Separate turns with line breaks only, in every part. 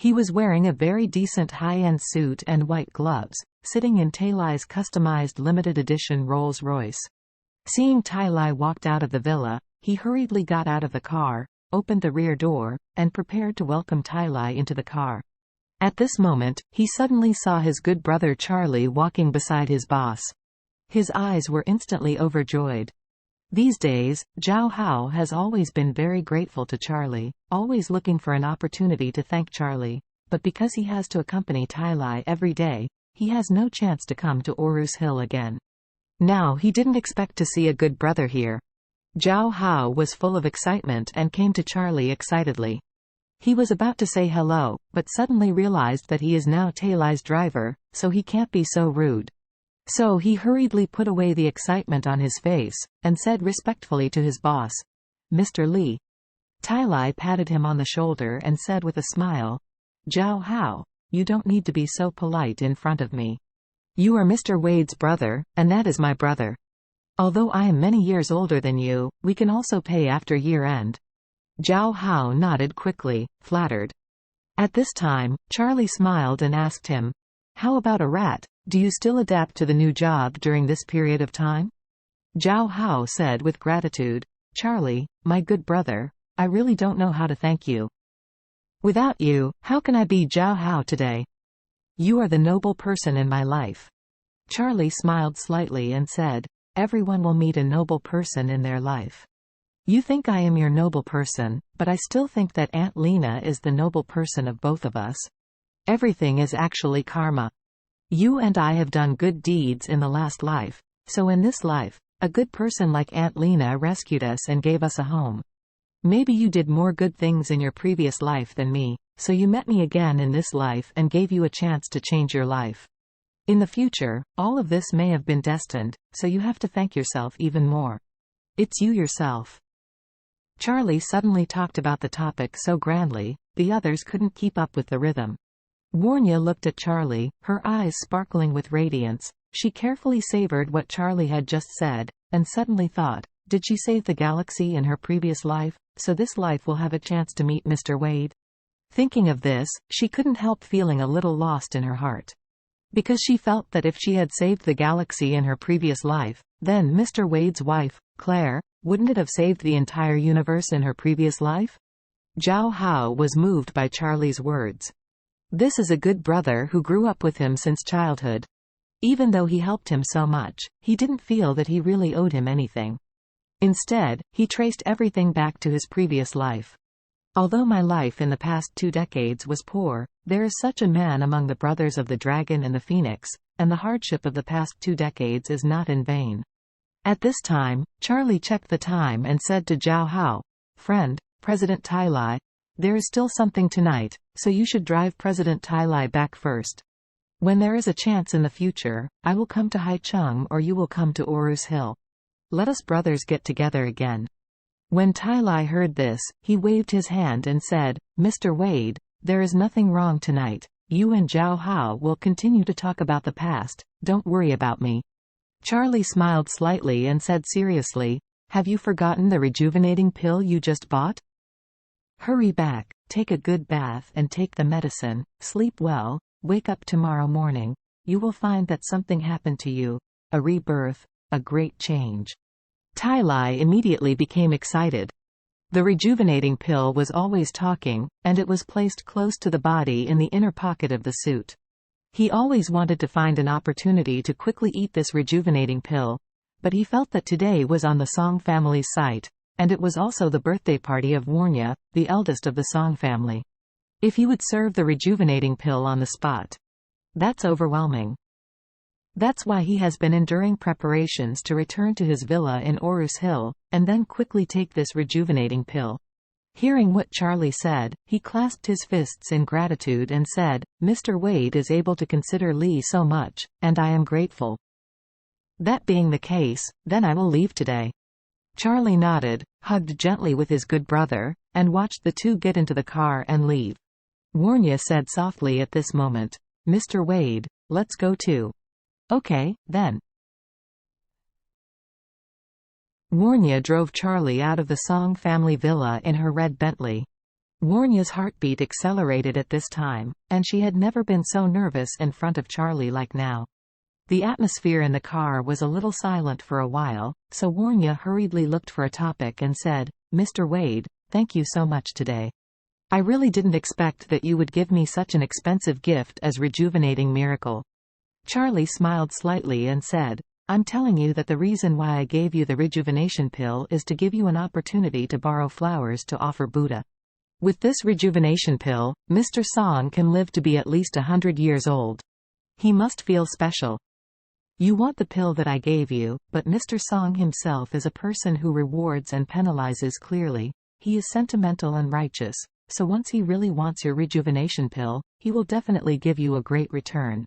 He was wearing a very decent high-end suit and white gloves, sitting in Tailai's customized limited edition Rolls-Royce. Seeing Tailai walked out of the villa, he hurriedly got out of the car, opened the rear door, and prepared to welcome Tailai into the car. At this moment, he suddenly saw his good brother Charlie walking beside his boss. His eyes were instantly overjoyed. These days, Zhao Hao has always been very grateful to Charlie, always looking for an opportunity to thank Charlie, but because he has to accompany Tailai every day, he has no chance to come to Orus Hill again. Now he didn't expect to see a good brother here. Zhao Hao was full of excitement and came to Charlie excitedly. He was about to say hello, but suddenly realized that he is now Tailai's driver, so he can't be so rude. So he hurriedly put away the excitement on his face, and said respectfully to his boss, "Mr. Li." Tailai patted him on the shoulder and said with a smile, "Zhao Hao, you don't need to be so polite in front of me. You are Mr. Wade's brother, and that is my brother. Although I am many years older than you, we can also pay after year-end." Zhao Hao nodded quickly, flattered. At this time, Charlie smiled and asked him, "How about a rat? Do you still adapt to the new job during this period of time?" Zhao Hao said with gratitude, "Charlie, my good brother, I really don't know how to thank you. Without you, how can I be Zhao Hao today? You are the noble person in my life." Charlie smiled slightly and said, "Everyone will meet a noble person in their life. You think I am your noble person, but I still think that Aunt Lena is the noble person of both of us. Everything is actually karma. You and I have done good deeds in the last life, so in this life, a good person like Aunt Lena rescued us and gave us a home. Maybe you did more good things in your previous life than me, so you met me again in this life and gave you a chance to change your life. In the future, all of this may have been destined, so you have to thank yourself even more. It's you yourself." Charlie suddenly talked about the topic so grandly, the others couldn't keep up with the rhythm. Warnya looked at Charlie, her eyes sparkling with radiance. She carefully savored what Charlie had just said, and suddenly thought, did she save the galaxy in her previous life, so this life will have a chance to meet Mr. Wade? Thinking of this, she couldn't help feeling a little lost in her heart. Because she felt that if she had saved the galaxy in her previous life, then Mr. Wade's wife, Claire, wouldn't it have saved the entire universe in her previous life? Zhao Hao was moved by Charlie's words. This is a good brother who grew up with him since childhood. Even though he helped him so much, he didn't feel that he really owed him anything. Instead, he traced everything back to his previous life. Although my life in the past 2 decades was poor, there is such a man among the brothers of the Dragon and the Phoenix, and the hardship of the past 2 decades is not in vain. At this time, Charlie checked the time and said to Zhao Hao, "Friend, President Tailai, there is still something tonight, so you should drive President Tailai back first. When there is a chance in the future, I will come to Haicheng or you will come to Orus Hill. Let us brothers get together again." When Tailai heard this, he waved his hand and said, "Mr. Wade, there is nothing wrong tonight. You and Zhao Hao will continue to talk about the past, don't worry about me." Charlie smiled slightly and said seriously, "Have you forgotten the rejuvenating pill you just bought? Hurry back, take a good bath and take the medicine, sleep well, wake up tomorrow morning. You will find that something happened to you, a rebirth, a great change." Tailai immediately became excited. The rejuvenating pill was always talking, and it was placed close to the body in the inner pocket of the suit. He always wanted to find an opportunity to quickly eat this rejuvenating pill, but he felt that today was on the Song family's site, and it was also the birthday party of Warnya, the eldest of the Song family. If he would serve the rejuvenating pill on the spot. That's overwhelming. That's why he has been enduring preparations to return to his villa in Orus Hill, and then quickly take this rejuvenating pill. Hearing what Charlie said, he clasped his fists in gratitude and said, "Mr. Wade is able to consider Lee so much, and I am grateful. That being the case, then I will leave today." Charlie nodded, hugged gently with his good brother, and watched the two get into the car and leave. Warnya said softly at this moment, "Mr. Wade, let's go too." "Okay, then." Warnya drove Charlie out of the Song family villa in her red Bentley. Warnya's heartbeat accelerated at this time, and she had never been so nervous in front of Charlie like now. The atmosphere in the car was a little silent for a while, so Warnya hurriedly looked for a topic and said, "Mr. Wade, thank you so much today. I really didn't expect that you would give me such an expensive gift as Rejuvenating Miracle." Charlie smiled slightly and said, "I'm telling you that the reason why I gave you the rejuvenation pill is to give you an opportunity to borrow flowers to offer Buddha. With this rejuvenation pill, Mr. Song can live to be at least 100 years old. He must feel special. You want the pill that I gave you, but Mr. Song himself is a person who rewards and penalizes clearly. He is sentimental and righteous, so once he really wants your rejuvenation pill, he will definitely give you a great return."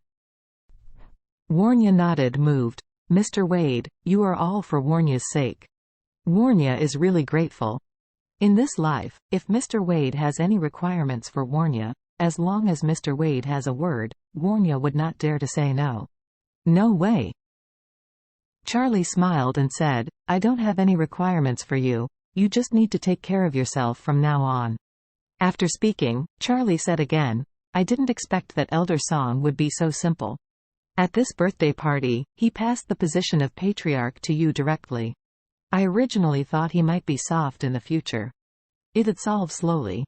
Warnya nodded, moved. "Mr. Wade, you are all for Warnya's sake." Warnya is really grateful. In this life, if Mr. Wade has any requirements for Warnya, as long as Mr. Wade has a word, Warnya would not dare to say no. "No way." Charlie smiled and said, "I don't have any requirements for you. You just need to take care of yourself from now on." After speaking, Charlie said again, "I didn't expect that Elder Song would be so simple. At this birthday party, he passed the position of patriarch to you directly. I originally thought he might be soft in the future. It'd solve slowly,